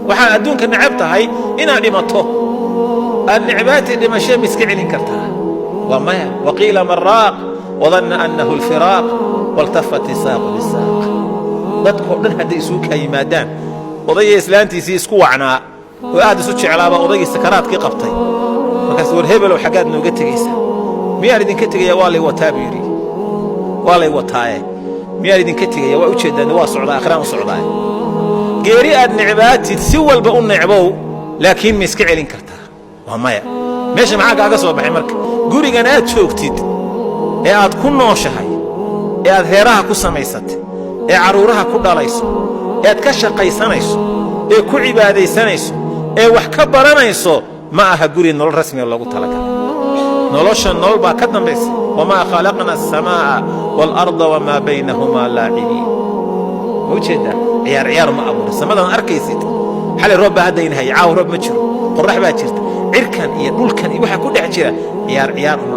waxaan adduunka nacabta hay inaad dhimato النعبات لما شيء مسكعين كرتها وما وقيل مراق وظن أنه الفراق والتفت الساق بالساق dadko dhan haday isu ka yimaadaan oday islaantiisi isku wacnaa oo aad isu jeclaaba oday sakaraadkii qabtay markaas war hebel oo xagaad nooga tagaysa miyaa idin ka tagaya waa lay wataa biiri waa lay wataaye miyaa idin ka tagaya waa u jeedaan waa socdaa akhraan socdaa geeri aad nicbaatid si walba u nicbow laakiin miska celin kartaa waa maya meesha maxaa kaaga soo baxay marka gurigan aad joogtid ee aad ku nooshahay ee aad reeraha ku samaysatay ee caruuraha ku dhalayso ee aad ka shaqaysanayso ee ku cibaadaysanayso ee wax ka baranayso ma aha guri nolol rasmi ah lagu talagalay nolosha nolol baa ka dambaysa wama khalaqna as-samaa wal arda wama baynahuma laa'ibiin wajada ciyaar ma abuur samadan arkaysid xal roob hadda inahay caaw roob ma jiro qorrax baa jirta cirkan iyo dhulkan iyo waxa ku dhex jira ciyaar ma